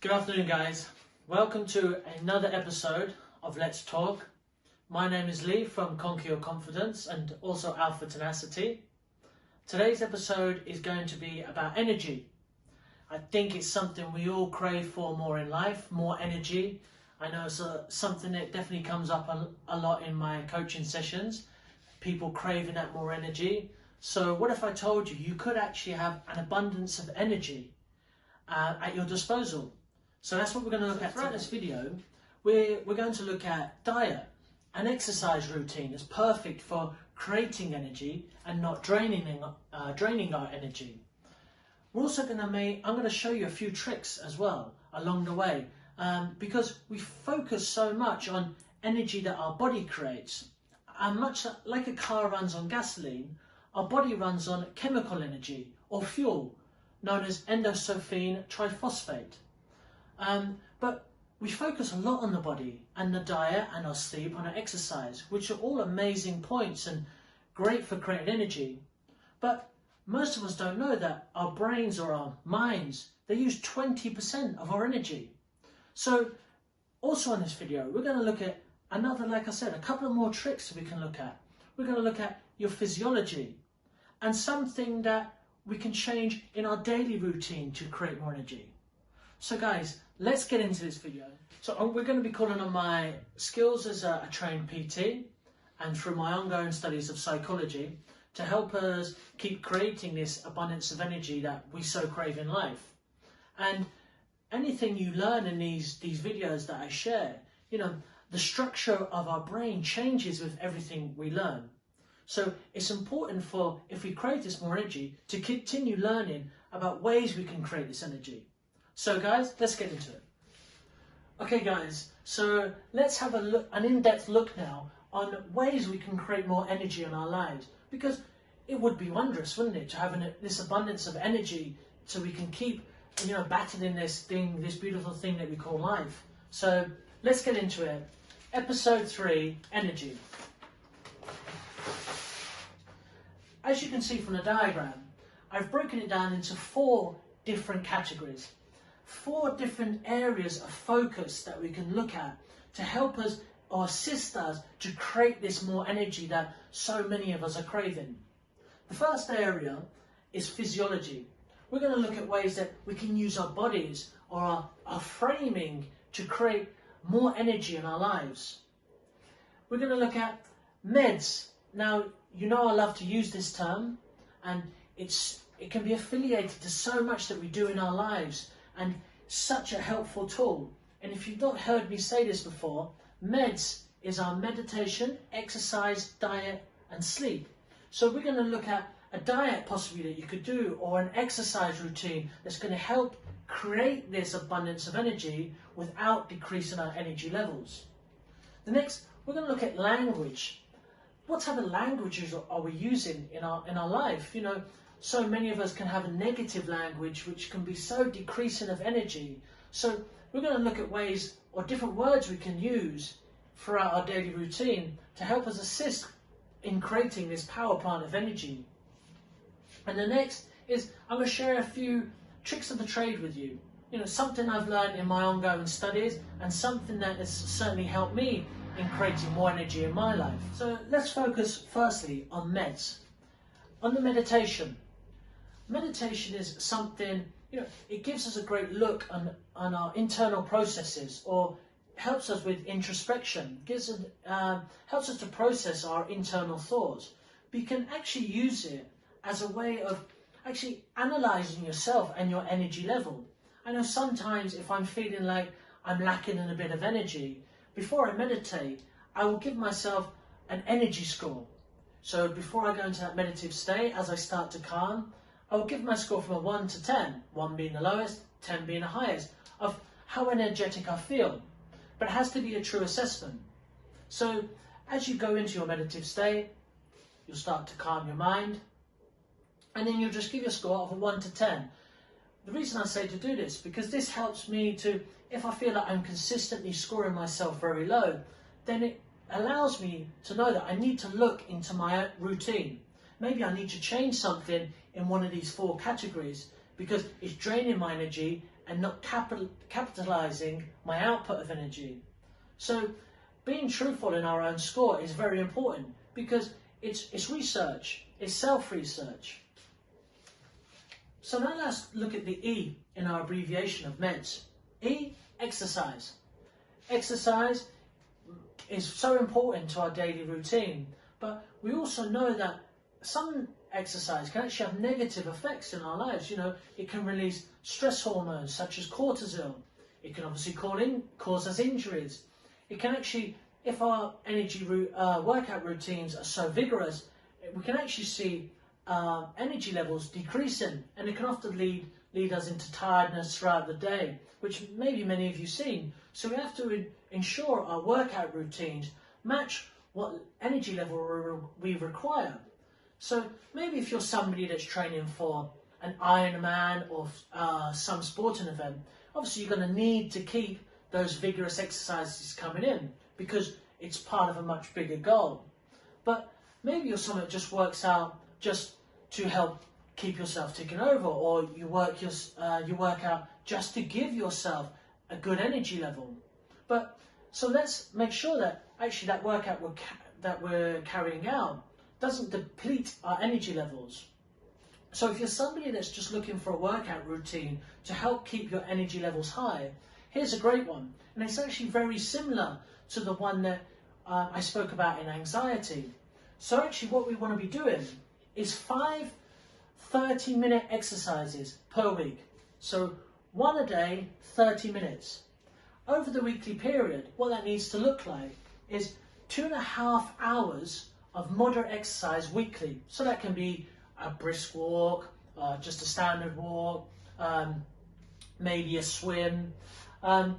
Good afternoon, guys. Welcome to another episode of Let's Talk. My name is Lee from Conquer Your Confidence and also Alpha Tenacity. Today's episode is going to be about energy. I think it's something we all crave for more in life, more energy. I know it's something that definitely comes up a lot in my coaching sessions, people craving that more energy. So what if I told you you could actually have an abundance of energy at your disposal? So that's what we're going to look at throughout this video. We're going to look at diet. An exercise routine is perfect for creating energy and not draining our energy. We're also I'm going to show you a few tricks as well along the way, because we focus so much on energy that our body creates. And much like a car runs on gasoline, our body runs on chemical energy or fuel known as endosylphene triphosphate. But we focus a lot on the body and the diet and our sleep and our exercise, which are all amazing points and great for creating energy. But most of us don't know that our brains or our minds, they use 20% of our energy. So also in this video, we're going to look at another, like I said, a couple of more tricks that we can look at. We're going to look at your physiology and something that we can change in our daily routine to create more energy. So guys, let's get into this video. So we're going to be calling on my skills as a trained PT and through my ongoing studies of psychology to help us keep creating this abundance of energy that we so crave in life. And anything you learn in these videos that I share, the structure of our brain changes with everything we learn. So it's important for, if we crave this more energy, to continue learning about ways we can create this energy. So guys, let's get into it. Okay guys, so let's have an in-depth look now on ways we can create more energy in our lives, because it would be wondrous, wouldn't it, to have this abundance of energy so we can keep, battling this beautiful thing that we call life. So let's get into it. Episode 3, energy. As you can see from the diagram, I've broken it down into 4 different categories. 4 different areas of focus that we can look at to help us or assist us to create this more energy that so many of us are craving. The first area is physiology. We're going to look at ways that we can use our bodies or our framing to create more energy in our lives. We're going to look at M.E.D.S. Now, I love to use this term, and it can be affiliated to so much that we do in our lives, and such a helpful tool. And if you've not heard me say this before, M.E.D.S is our meditation, exercise, diet and sleep. So we're going to look at a diet possibly that you could do, or an exercise routine that's going to help create this abundance of energy without decreasing our energy levels. The next, we're going to look at language. What type of languages are we using in our life? So many of us can have a negative language which can be so decreasing of energy. So we're going to look at ways or different words we can use throughout our daily routine to help us assist in creating this power plant of energy. And the next is I'm going to share a few tricks of the trade with you. Something I've learned in my ongoing studies and something that has certainly helped me in creating more energy in my life. So let's focus firstly on M.E.D.S. On the meditation. Meditation is something, it gives us a great look on our internal processes, or helps us with introspection, helps us to process our internal thoughts. But you can actually use it as a way of actually analysing yourself and your energy level. I know sometimes if I'm feeling like I'm lacking in a bit of energy, before I meditate, I will give myself an energy score. So before I go into that meditative state, as I start to calm, I will give my score from a 1 to 10, 1 being the lowest, 10 being the highest, of how energetic I feel. But it has to be a true assessment. So as you go into your meditative state, you'll start to calm your mind, and then you'll just give your score of a 1 to 10. The reason I say to do this, because this helps me to, if I feel like I'm consistently scoring myself very low, then it allows me to know that I need to look into my routine. Maybe I need to change something in one of these 4 categories because it's draining my energy and not capitalizing my output of energy. So being truthful in our own score is very important because it's research, it's self-research. So now let's look at the E in our abbreviation of M.E.D.S. E, exercise. Exercise is so important to our daily routine, but we also know that some exercise can actually have negative effects in our lives. You know, it can release stress hormones such as cortisol. It can obviously cause us injuries. It can actually, if our workout routines are so vigorous, we can actually see energy levels decreasing, and it can often lead us into tiredness throughout the day, which maybe many of you have seen. So we have to ensure our workout routines match what energy level we require. So maybe if you're somebody that's training for an Ironman or some sporting event, obviously you're going to need to keep those vigorous exercises coming in because it's part of a much bigger goal. But maybe you're someone that just works out just to help keep yourself ticking over, or you work out just to give yourself a good energy level. But so let's make sure that actually that workout that we're carrying out doesn't deplete our energy levels. So if you're somebody that's just looking for a workout routine to help keep your energy levels high, here's a great one. And it's actually very similar to the one that I spoke about in anxiety. So actually what we want to be doing is 5 30-minute exercises per week. So one a day, 30 minutes. Over the weekly period, what that needs to look like is 2.5 hours of moderate exercise weekly. So that can be a brisk walk, just a standard walk, maybe a swim. And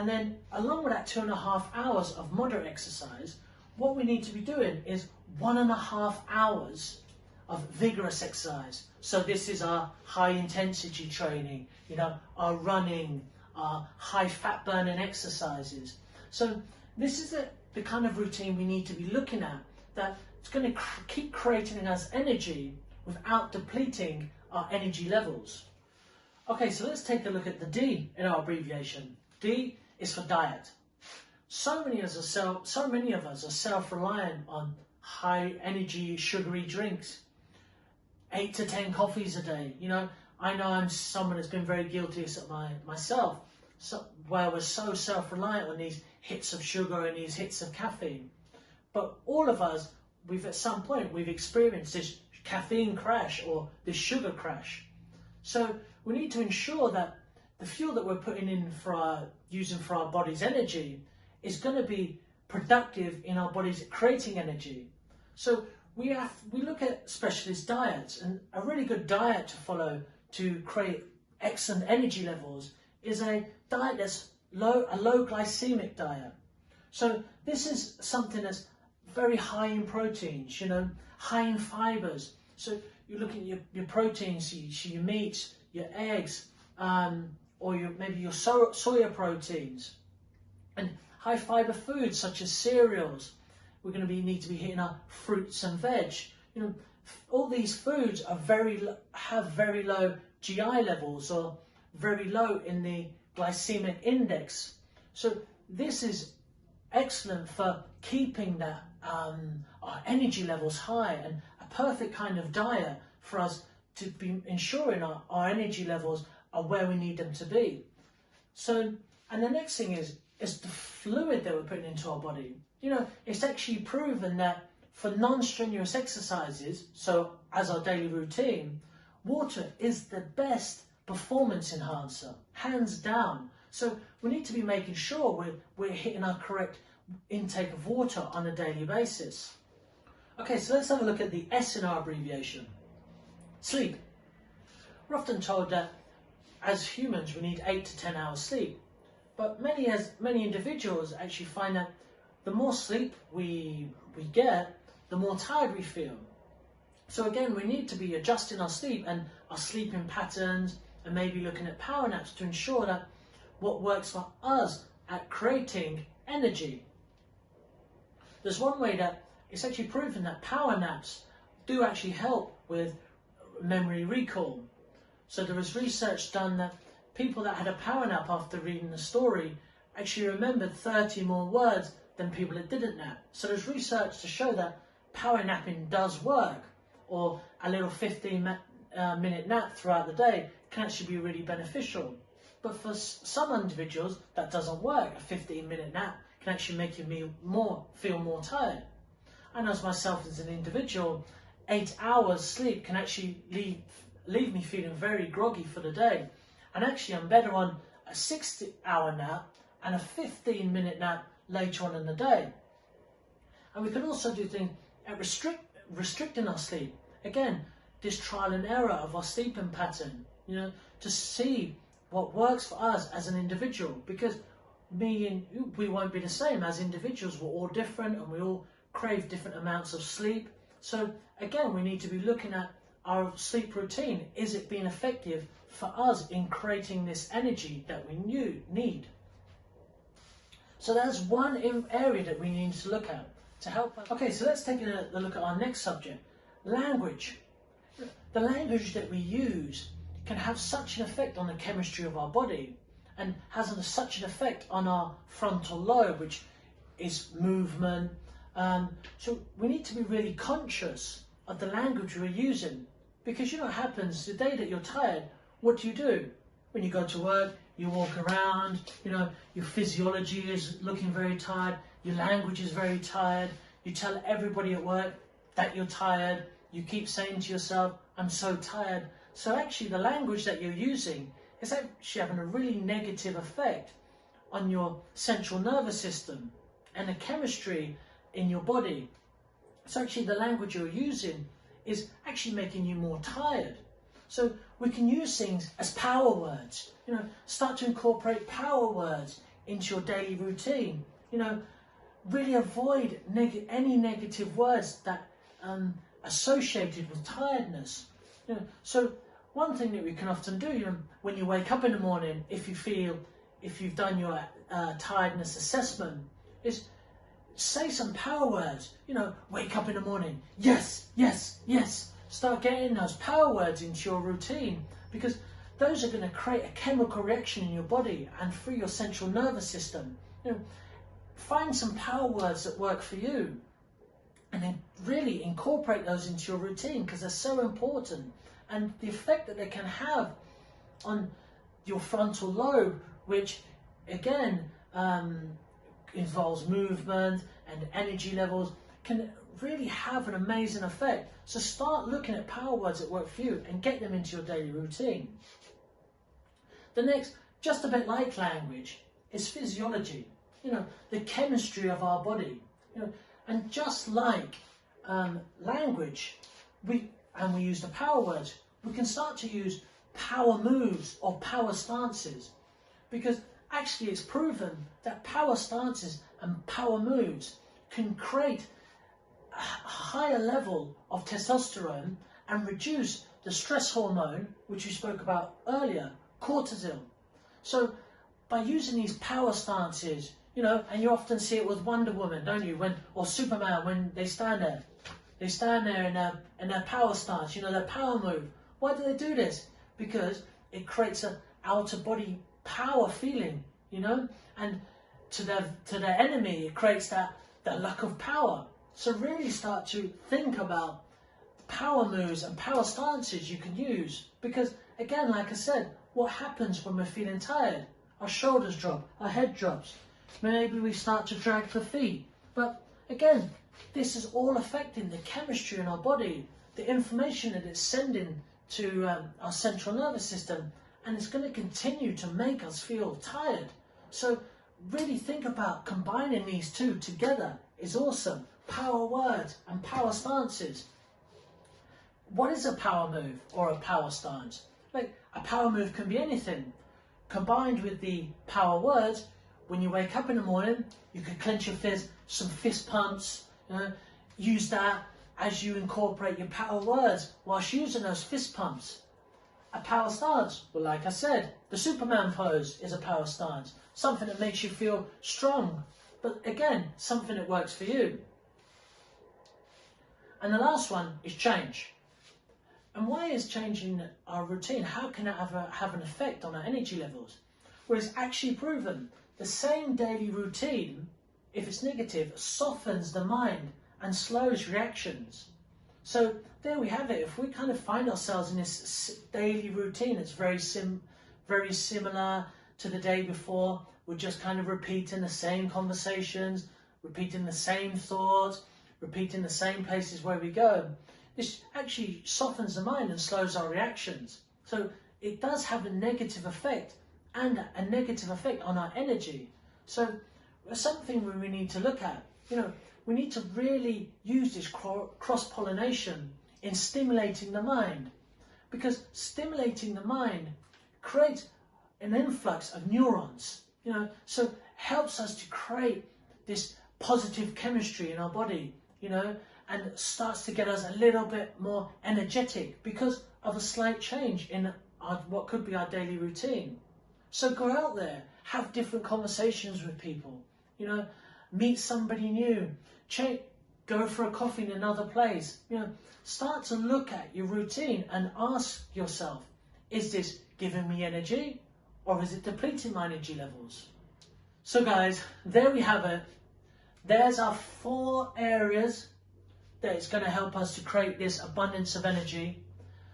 then along with that 2.5 hours of moderate exercise, what we need to be doing is 1.5 hours of vigorous exercise. So this is our high intensity training, you know, our running, our high fat burning exercises. So this is the kind of routine we need to be looking at, that it's going to keep creating us energy without depleting our energy levels. Okay, so let's take a look at the D in our abbreviation. D is for diet. So many of us are self-reliant on high energy sugary drinks. 8 to 10 coffees a day. You know I'm someone that's been very guilty of myself, where we're so self-reliant on these hits of sugar and these hits of caffeine. But all of us, at some point we've experienced this caffeine crash or this sugar crash. So we need to ensure that the fuel that we're putting in using for our body's energy is going to be productive in our bodies creating energy. So we look at specialist diets, and a really good diet to follow to create excellent energy levels is a diet that's a low glycemic diet. So this is something that's very high in proteins, you know, high in fibers. So you look at your proteins, your meats, your eggs, or maybe your soya proteins, and high fiber foods such as cereals. We're going to need to be hitting our fruits and veg. You know, all these foods are have very low GI levels, or very low in the glycemic index. So this is excellent for keeping that our energy levels high, and a perfect kind of diet for us to be ensuring our energy levels are where we need them to be. So, and the next thing is the fluid that we're putting into our body. You know, it's actually proven that for non-strenuous exercises, so as our daily routine, water is the best performance enhancer, hands down. So we need to be making sure we're hitting our correct intake of water on a daily basis. Okay, so let's have a look at the S in our abbreviation. Sleep. We're often told that as humans we need 8 to 10 hours sleep, but many individuals actually find that the more sleep we get, the more tired we feel. So again, we need to be adjusting our sleep and our sleeping patterns, and maybe looking at power naps to ensure that what works for us at creating energy. There's one way that it's actually proven that power naps do actually help with memory recall. So there was research done that people that had a power nap after reading the story actually remembered 30 more words than people that didn't nap. So there's research to show that power napping does work, or a little 15-minute nap throughout the day can actually be really beneficial. But for some individuals, that doesn't work. A 15-minute nap can actually make you feel more tired. I know as myself as an individual, 8 hours sleep can actually leave me feeling very groggy for the day. And actually I'm better on a 60-hour nap and a 15-minute nap later on in the day. And we can also do things at restricting our sleep. Again, this trial and error of our sleeping pattern, to see what works for us as an individual, because we won't be the same as individuals. We're all different and we all crave different amounts of sleep. So again, we need to be looking at our sleep routine. Is it being effective for us in creating this energy that we need? So that's one area that we need to look at to help us. Okay, so let's take a look at our next subject, language. The language that we use can have such an effect on the chemistry of our body, and has such an effect on our frontal lobe, which is movement. So we need to be really conscious of the language we're using, because what happens the day that you're tired, what do? When you go to work, you walk around, your physiology is looking very tired, your language is very tired, you tell everybody at work that you're tired, you keep saying to yourself, I'm so tired. So actually the language that you're using is actually having a really negative effect on your central nervous system and the chemistry in your body. So actually the language you're using is actually making you more tired. So we can use things as power words, start to incorporate power words into your daily routine, really avoid any negative words that associated with tiredness. So one thing that we can often do, when you wake up in the morning, if you've done your tiredness assessment, is say some power words. Wake up in the morning, yes, yes, yes. Start getting those power words into your routine, because those are going to create a chemical reaction in your body and through your central nervous system. Find some power words that work for you, and then really incorporate those into your routine, because they're so important. And the effect that they can have on your frontal lobe, which again involves movement and energy levels, can really have an amazing effect. So start looking at power words that work for you and get them into your daily routine. The next, just a bit like language, is physiology. The chemistry of our body. And just like language, we use the power words, we can start to use power moves or power stances, because actually it's proven that power stances and power moves can create a higher level of testosterone and reduce the stress hormone, which we spoke about earlier, cortisol. So by using these power stances, and you often see it with Wonder Woman, don't you, or Superman, when they stand there in their power stance, their power move. Why do they do this? Because it creates an outer body power feeling, and to their enemy, it creates that lack of power. So really start to think about power moves and power stances you can use, because again, like I said, what happens when we're feeling tired? Our shoulders drop, our head drops, maybe we start to drag the feet. But again, this is all affecting the chemistry in our body, the information that it's sending to our central nervous system, and it's going to continue to make us feel tired. So really think about combining these two together is awesome. Power words and power stances. What is a power move or a power stance? Like, a power move can be anything. Combined with the power words, when you wake up in the morning, you can clench your fist, some fist pumps, use that as you incorporate your power words whilst using those fist pumps. A power stance, well, like I said, the Superman pose is a power stance, something that makes you feel strong, but again, something that works for you. And the last one is change. And why is changing our routine, how can it have an effect on our energy levels? Well, it's actually proven the same daily routine, if it's negative, softens the mind and slows reactions. So there we have it. If we kind of find ourselves in this daily routine, it's very similar to the day before. We're just kind of repeating the same conversations, repeating the same thoughts, repeating the same places where we go. This actually softens the mind and slows our reactions. So it does have a negative effect, and a negative effect on our energy. So it's something we need to look at. We need to really use this cross-pollination in stimulating the mind, because stimulating the mind creates an influx of neurons, so helps us to create this positive chemistry in our body, and starts to get us a little bit more energetic because of a slight change in what could be our daily routine. So go out there, have different conversations with people, meet somebody new, go for a coffee in another place, start to look at your routine and ask yourself, is this giving me energy or is it depleting my energy levels? So guys, there we have it. There's our 4 areas that it's going to help us to create this abundance of energy.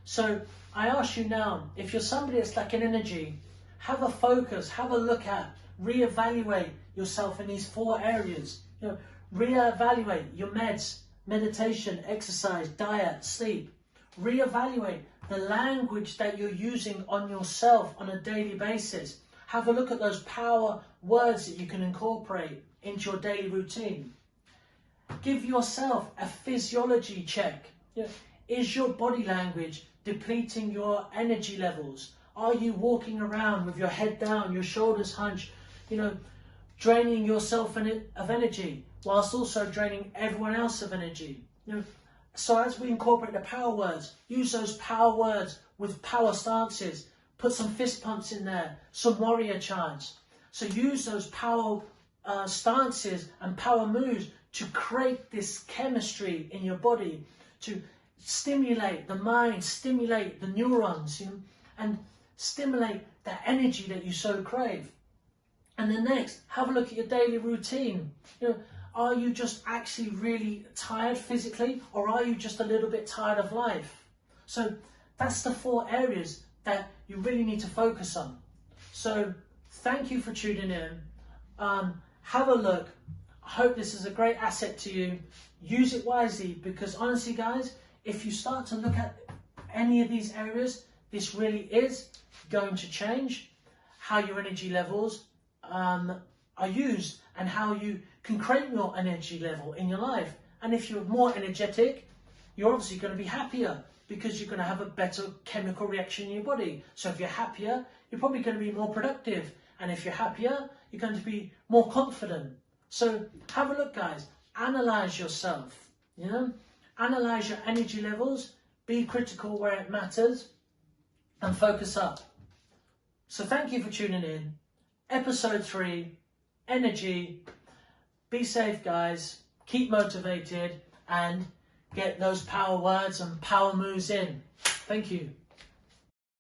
So I ask you now, if you're somebody that's lacking energy, have a focus, have a look at, reevaluate yourself in these 4 areas. Reevaluate your meds, meditation, exercise, diet, sleep. Reevaluate the language that you're using on yourself on a daily basis. Have a look at those power words that you can incorporate into your daily routine. Give yourself a physiology check. Is your body language depleting your energy levels? Are you walking around with your head down, your shoulders hunched, draining yourself of energy whilst also draining everyone else of energy? So as we incorporate the power words, use those power words with power stances. Put some fist pumps in there, some warrior chants. So use those power stances and power moves to create this chemistry in your body, to stimulate the mind, stimulate the neurons, and stimulate that energy that you so crave. And then next, have a look at your daily routine. Are you just actually really tired physically, or are you just a little bit tired of life? So that's the 4 areas that you really need to focus on. So thank you for tuning in. Have a look. I hope this is a great asset to you. Use it wisely, because honestly guys, if you start to look at any of these areas, this really is going to change how your energy levels are used and how you can create your energy level in your life. And if you're more energetic, you're obviously going to be happier, because you're going to have a better chemical reaction in your body. So if you're happier, you're probably going to be more productive. And if you're happier, you're going to be more confident. So have a look guys, analyze yourself, analyze your energy levels, be critical where it matters, and focus up. So thank you for tuning in. Episode 3, energy. Be safe guys, keep motivated, and get those power words and power moves in. Thank you.